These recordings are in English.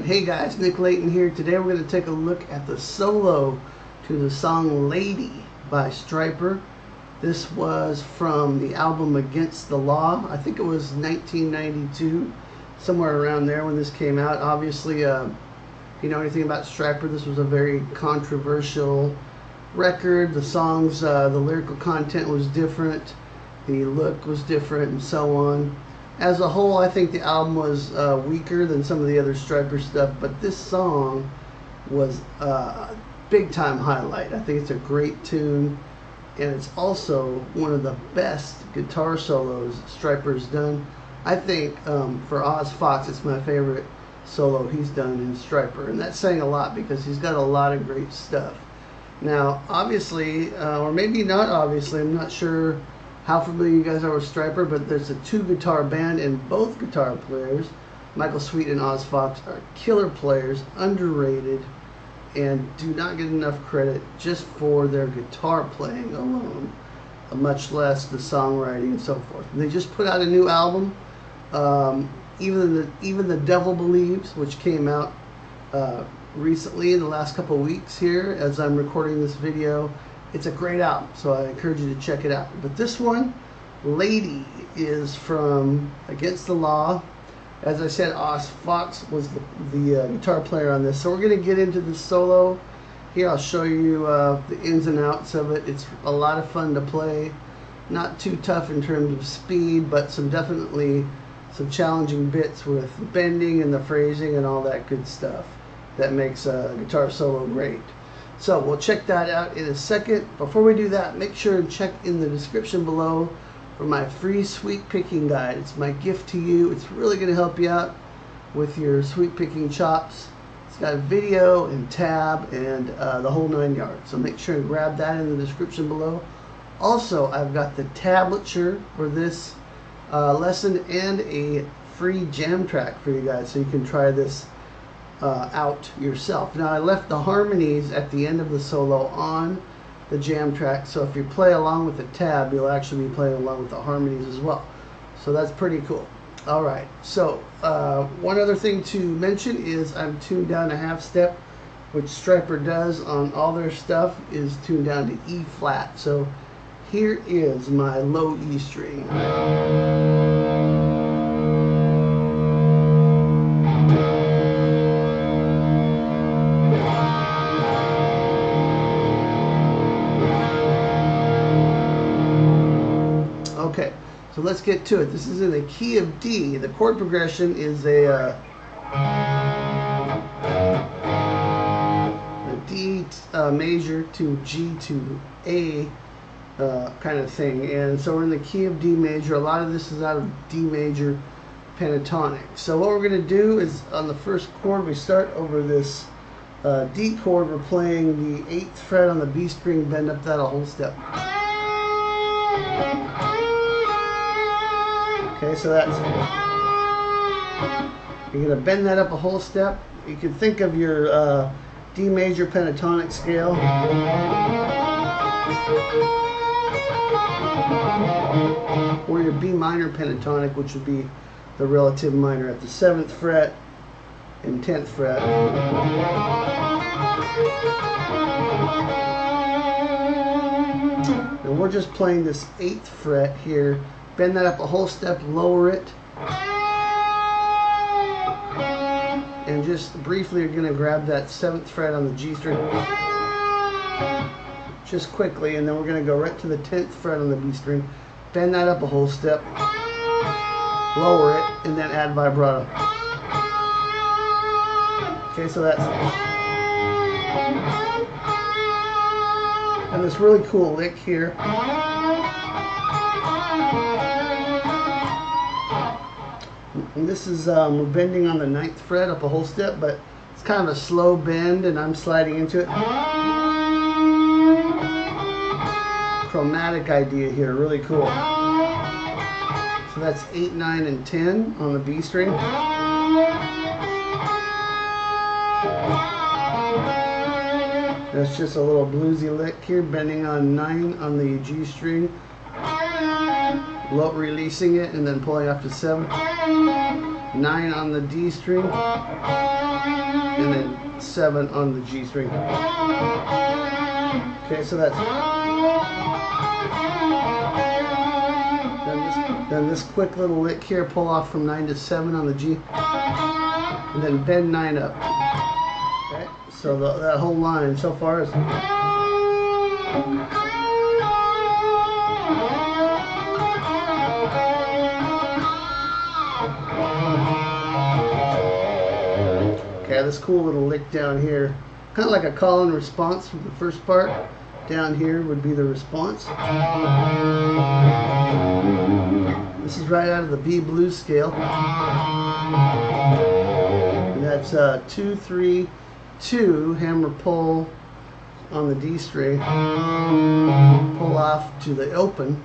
Hey guys, Nick Layton here. Today we're going to take a look at the solo to the song Lady by Stryper. This was from the album Against the Law. I think it was 1992, somewhere around there when this came out. Obviously, if you know anything about Stryper, this was a very controversial record. The songs, the lyrical content was different, the look was different, and so on. As a whole, I think the album was weaker than some of the other Stryper stuff, but this song was a big time highlight. I think it's a great tune, and it's also one of the best guitar solos Stryper's done. I think for Oz Fox, it's my favorite solo he's done in Stryper, and that's saying a lot because he's got a lot of great stuff. Now, obviously, or maybe not obviously, I'm not sure how familiar you guys are with Stryper, but there's a two-guitar band, and both guitar players, Michael Sweet and Oz Fox, are killer players, underrated, and do not get enough credit just for their guitar playing alone, much less the songwriting and so forth. And they just put out a new album, Even the Devil Believes, which came out recently in the last couple weeks here as I'm recording this video. It's a great album, so I encourage you to check it out. But this one, Lady, is from Against the Law. As I said, Oz Fox was the guitar player on this. So we're going to get into the solo. Here I'll show you the ins and outs of it. It's a lot of fun to play. Not too tough in terms of speed, but definitely some challenging bits with the bending and the phrasing and all that good stuff that makes a guitar solo great. So we'll check that out in a second. Before we do that, make sure and check in the description below for my free sweet picking guide. It's my gift to you. It's really going to help you out with your sweet picking chops. It's got a video and tab and the whole 9 yards. So make sure and grab that in the description below. Also, I've got the tablature for this lesson and a free jam track for you guys, so you can try this out yourself. Now, I left the harmonies at the end of the solo on the jam track, so if you play along with the tab, you'll actually be playing along with the harmonies as well. So that's pretty cool. Alright, so one other thing to mention is I'm tuned down a half step, which Stryper does on all their stuff, is tuned down to E flat. So here is my low E string. Okay, so let's get to it. This is in the key of D. The chord progression is a D major to G to A kind of thing. And so we're in the key of D major. A lot of this is out of D major pentatonic. So what we're going to do is on the first chord, we start over this D chord. We're playing the 8th fret on the B string, bend up that a whole step. Okay, so that's, you're going to bend that up a whole step. You can think of your D major pentatonic scale. Or your B minor pentatonic, which would be the relative minor at the 7th fret and 10th fret. And we're just playing this 8th fret here. Bend that up a whole step, lower it, and just briefly you're going to grab that 7th fret on the G string just quickly, and then we're going to go right to the 10th fret on the B string, bend that up a whole step, lower it, and then add vibrato. Okay, so that's, and this really cool lick here. And this is, we're bending on the 9th fret up a whole step, but it's kind of a slow bend, and I'm sliding into it. Chromatic idea here, really cool. So that's 8, 9, and 10 on the B string. That's just a little bluesy lick here, bending on 9 on the G string. Releasing it and then pulling up to 7. 9 on the D string. and then 7 on the G string. Okay, so that's then this quick little lick here, pull off from 9 to 7 on the G, and then bend 9 up. Okay, so that whole line so far is. Okay, this cool little lick down here, kind of like a call and response for the first part. Down here would be the response. This is right out of the B blues scale. And that's 2, 3, 2, hammer pull on the D string, pull off to the open,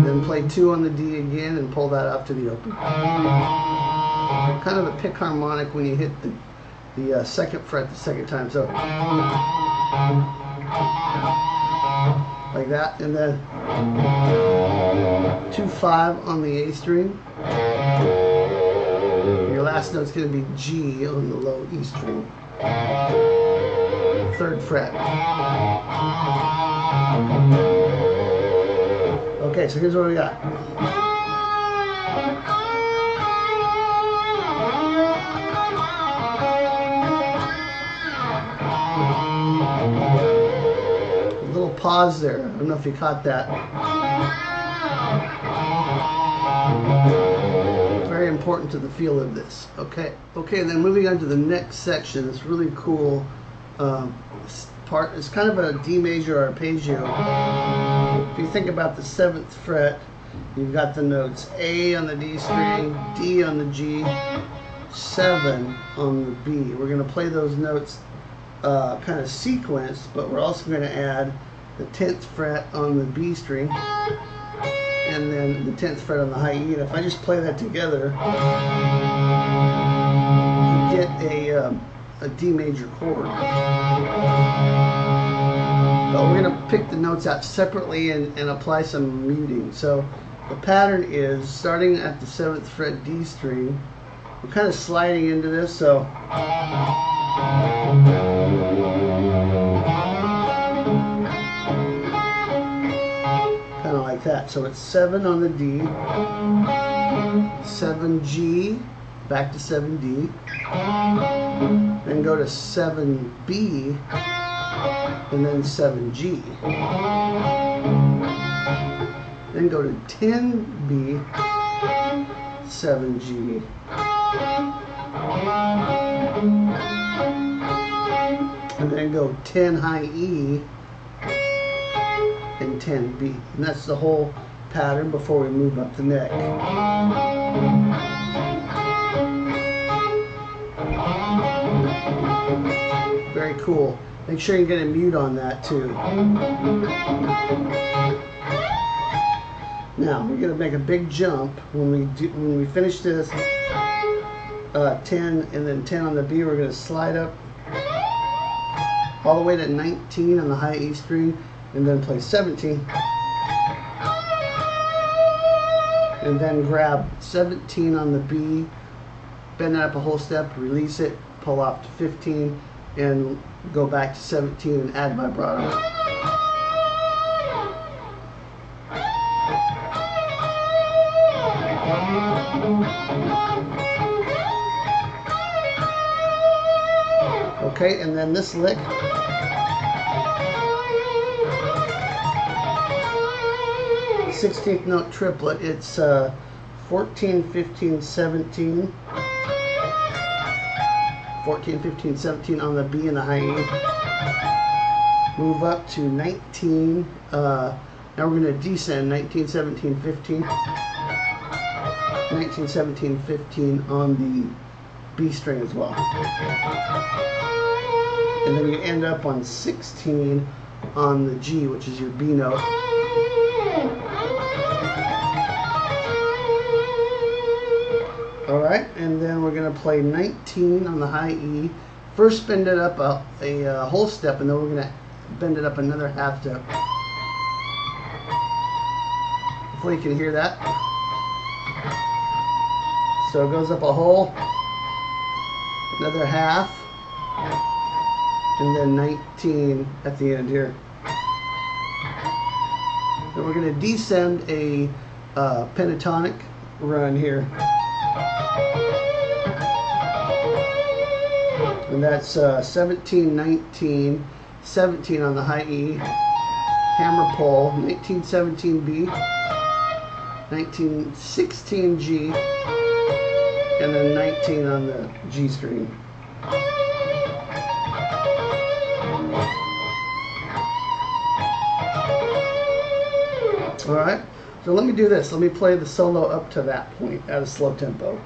then play 2 on the D again and pull that off to the open. Kind of a pick harmonic when you hit the 2nd fret the 2nd time, so like that, and then 2, 5 on the A string. Your last note's going to be G on the low E string, 3rd fret. Okay, so here's what we got. Pause there. I don't know if you caught that. Very important to the feel of this. Okay, then moving on to the next section. It's really cool part. It's kind of a D major arpeggio. If you think about the 7th fret, you've got the notes A on the D string, D on the G, 7 on the B. We're going to play those notes kind of sequenced, but we're also going to add the 10th fret on the B string, and then the 10th fret on the high E. And if I just play that together, you get a D major chord. But we're going to pick the notes out separately and apply some muting. So the pattern is starting at the 7th fret D string. We're kind of sliding into this, so like that. So it's 7 on the D, 7G, back to 7D, then go to 7B, and then 7G, then go to 10B, 7G, and then go 10 high E, and 10B. And that's the whole pattern before we move up the neck. Very cool. Make sure you get a mute on that too. Now we're going to make a big jump when we finish this 10 and then 10 on the B. We're going to slide up all the way to 19 on the high E string, and then play 17, and then grab 17 on the B, bend that up a whole step, release it, pull off to 15, and go back to 17 and add vibrato. Okay, and then this lick, 16th note triplet. It's 14, 15, 17. 14, 15, 17 on the B and the high E. Move up to 19. Now we're going to descend 19, 17, 15. 19, 17, 15 on the B string as well. And then you end up on 16 on the G, which is your B note. Alright, and then we're going to play 19 on the high E. First bend it up a whole step, and then we're going to bend it up another half step. Hopefully you can hear that. So it goes up a whole, another half, and then 19 at the end here. Then we're going to descend a pentatonic run here. And that's 17, 19, 17 on the high E, hammer pull, 19, 17 B, 19, 16 G, and then 19 on the G string. Alright, so let me do this. Let me play the solo up to that point at a slow tempo.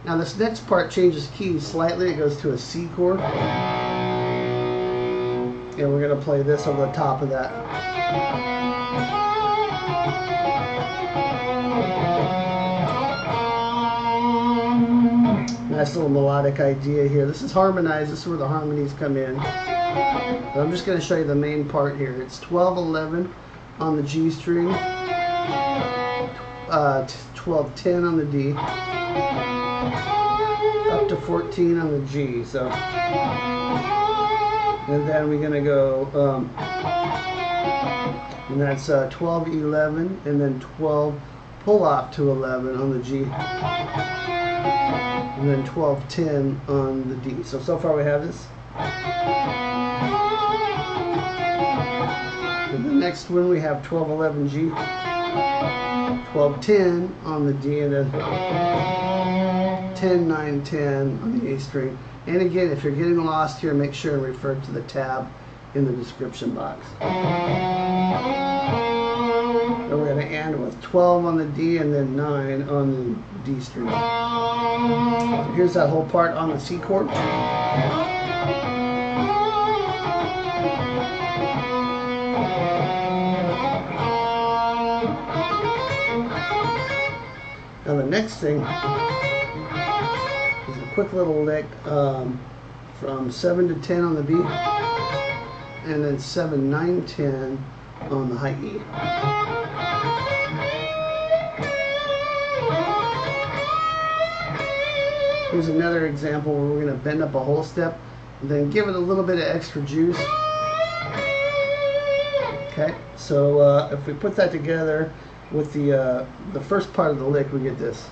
Now this next part changes keys slightly. It goes to a C chord. And we're going to play this over the top of that. Nice little melodic idea here. This is harmonized. This is where the harmonies come in. But I'm just going to show you the main part here. It's 12-11 on the G string, 12-10 on the D, up to 14 on the G. So, and then we're going to go, and that's 12-11, and then 12 pull off to 11 on the G, and then 12-10 on the D. So far we have this. And the next one we have 12-11 G, 12-10 on the D, and then 10-9-10 on the A string. And again, if you're getting lost here, make sure and refer to the tab in the description box. And we're going to end with 12 on the D and then 9 on the D string. So here's that whole part on the C chord. Now the next thing is a quick little lick from 7 to 10 on the B, and then 7, 9, 10 on the high E. Here's another example where we're going to bend up a whole step and then give it a little bit of extra juice. Okay, so if we put that together with the first part of the lick, we get this.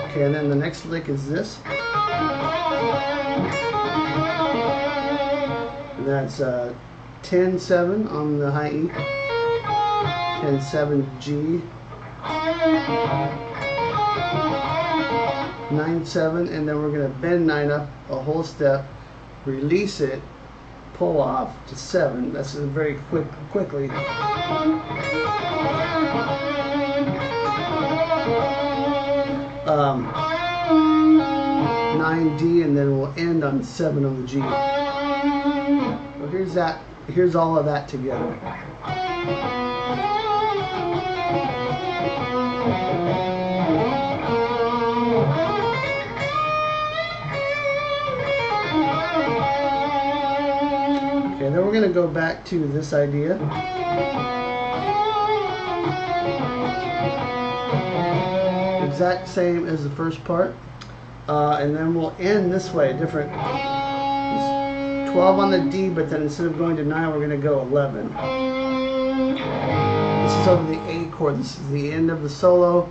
Okay, and then the next lick is this. And that's 10-7 on the high E, 10-7 G, 9-7, and then we're going to bend 9 up a whole step, release it, pull off to 7. That's very quickly. 9D, and then we'll end on 7 on the G. So here's that. Here's all of that together. Okay, then we're going to go back to this idea. Exact same as the first part. And then we'll end this way, different. 12 on the D, but then instead of going to 9, we're going to go 11. This is over the A chord. This is the end of the solo,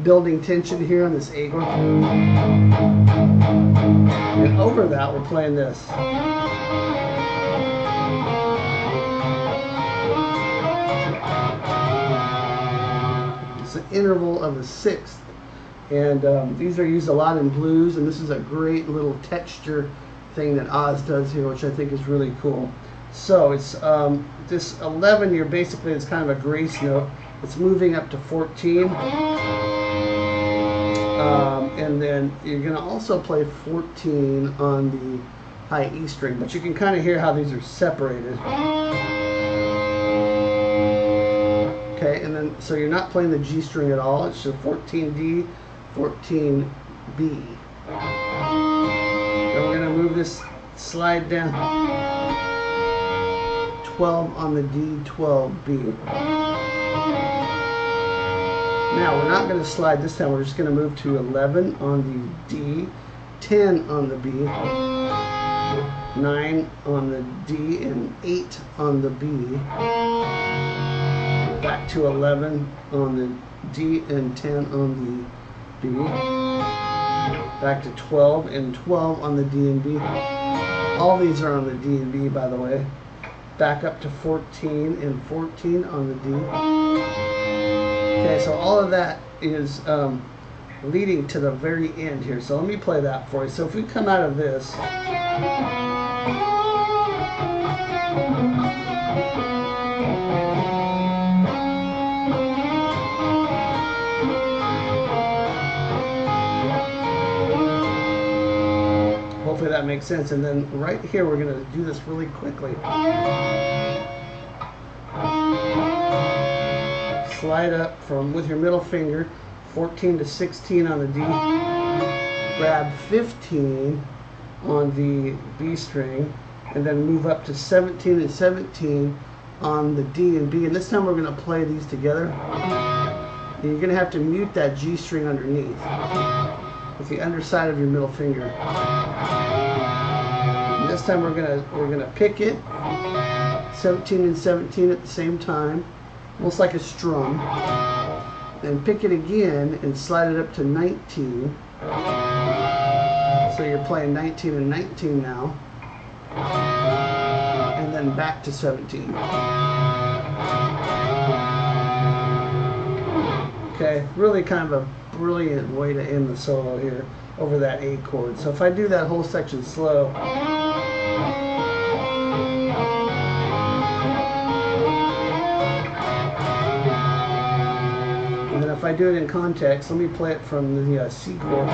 building tension here on this A chord. And over that, we're playing this. It's an interval of a sixth. And these are used a lot in blues, and this is a great little texture thing that Oz does here, which I think is really cool. So it's this 11. You're basically, it's kind of a grace note. It's moving up to 14, and then you're going to also play 14 on the high E string. But you can kind of hear how these are separated. Okay, and then so you're not playing the G string at all. It's just 14D, 14B. Then we're going to move this slide down. 12 on the D, 12B. Now we're not going to slide this time. We're just going to move to 11 on the D, 10 on the B, 9 on the D, and 8 on the B. Back to 11 on the D and 10 on the B. Back to 12 and 12 on the D and B. All these are on the D and B, by the way. Back up to 14 and 14 on the D. Okay, so all of that is leading to the very end here. So let me play that for you. So if we come out of this, hopefully that makes sense. And then right here, we're going to do this really quickly. Slide up from, with your middle finger, 14 to 16 on the D. Grab 15 on the B string, and then move up to 17 and 17 on the D and B. And this time we're going to play these together. And you're going to have to mute that G string underneath with the underside of your middle finger. And this time we're gonna pick it 17 and 17 at the same time, almost like a strum. Then pick it again and slide it up to 19. So you're playing 19 and 19 now. And then back to 17. Okay, really kind of a brilliant way to end the solo here over that A chord. So if I do that whole section slow, and then if I do it in context, let me play it from the C chord.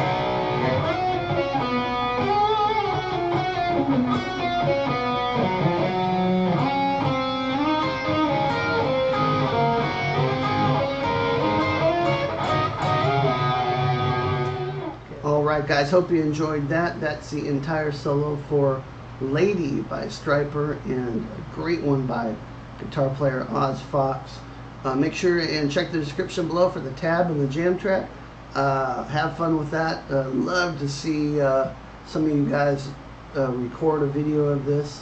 Alright guys, hope you enjoyed that. That's the entire solo for Lady by Stryper, and a great one by guitar player Oz Fox. Make sure and check the description below for the tab and the jam track. Have fun with that. Love to see some of you guys record a video of this.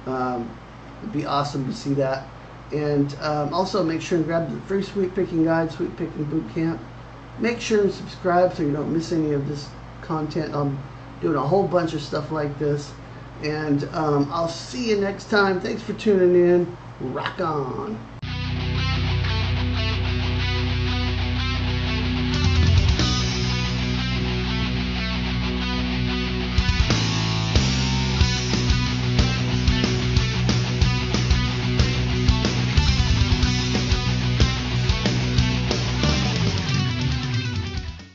It'd be awesome to see that. And also make sure and grab the free Sweep Picking Guide, Sweep Picking Boot Camp. Make sure and subscribe so you don't miss any of this content. I'm doing a whole bunch of stuff like this. And I'll see you next time. Thanks for tuning in. Rock on.